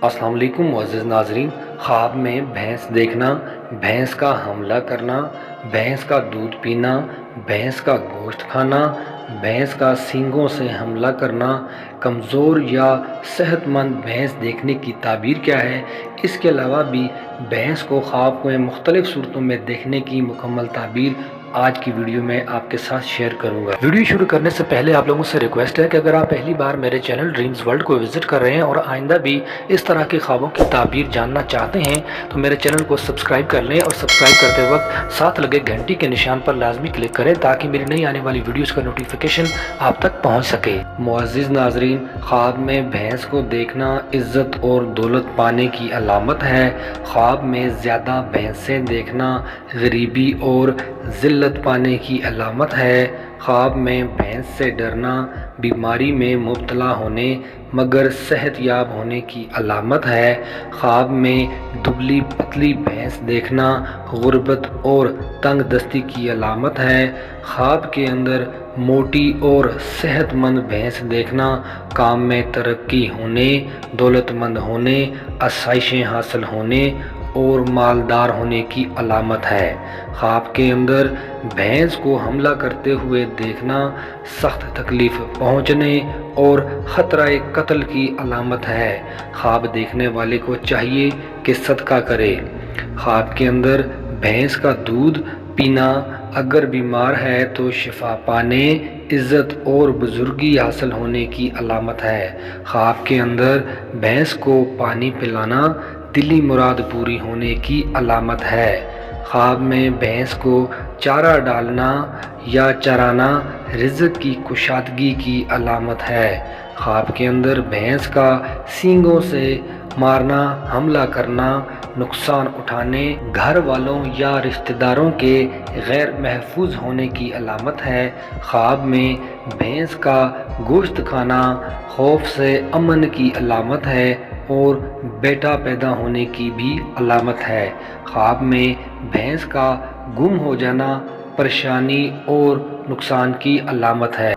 अस्सलाम वालेकुम मुअज़्ज़िज़ नाज़रीन। ख्वाब में भैंस देखना, भैंस का हमला करना, भैंस का दूध पीना, भैंस का गोश्त खाना, भैंस का सींगों से हमला करना, कमज़ोर या सेहतमंद भैंस देखने की ताबीर क्या है। इसके अलावा भी भैंस को ख्वाब में मुख्तलिफ़ सूरतों में देखने की मुकम्मल ताबीर आज की वीडियो में आपके साथ शेयर करूंगा। वीडियो शुरू करने से पहले आप लोगों से रिक्वेस्ट है कि अगर आप पहली बार मेरे चैनल ड्रीम्स वर्ल्ड को विजिट कर रहे हैं और आइंदा भी इस तरह के ख्वाबों की ताबीर जानना चाहते हैं तो मेरे चैनल को सब्सक्राइब कर लें और सब्सक्राइब करते वक्त साथ लगे घंटी के निशान पर लाजमी क्लिक करें ताकि मेरी नई आने वाली वीडियोस का नोटिफिकेशन आप तक पहुंच सके। मुअज़्ज़िज़ नाज़रीन, ख्वाब में भैंस को देखना इज्जत और दौलत पाने की अलामत है। ख्वाब में ज़्यादा भैंसें देखना गरीबी और ज़िल्लत पाने की अलामत है। ख्वाब में भैंस से डरना बीमारी में मुब्तला होने मगर सेहतयाब होने की अलामत है। ख्वाब में दुबली पतली भैंस देखना गुर्बत और तंग दस्ती की अलामत है। ख्वाब के अंदर मोटी और सेहतमंद भैंस देखना काम में तरक्की होने, दौलतमंद होने, आसाइशें हासिल होने और मालदार होने की अलामत है। ख्वाब के अंदर भैंस को हमला करते हुए देखना सख्त तकलीफ़ पहुंचने और ख़तरा कत्ल की अलामत है। ख्वाब देखने वाले को चाहिए कि सदका करे। ख्वाब के अंदर भैंस का दूध पीना अगर बीमार है तो शिफा पाने, इज़्ज़त और बुजुर्गी हासिल होने की अलामत है। ख्वाब के अंदर भैंस को पानी पिलाना दिली मुराद पूरी होने की अलामत है। ख्वाब में भैंस को चारा डालना या चराना रिज़्क़ की कुशादगी की अलामत है। ख्वाब के अंदर भैंस का सींगों से मारना, हमला करना, नुकसान उठाने, घर वालों या रिश्तेदारों के गैर महफूज होने की अलामत है। ख्वाब में भैंस का गोश्त खाना खौफ से अमन की अलामत है और बेटा पैदा होने की भी अलामत है। ख्वाब में भैंस का गुम हो जाना परेशानी और नुकसान की अलामत है।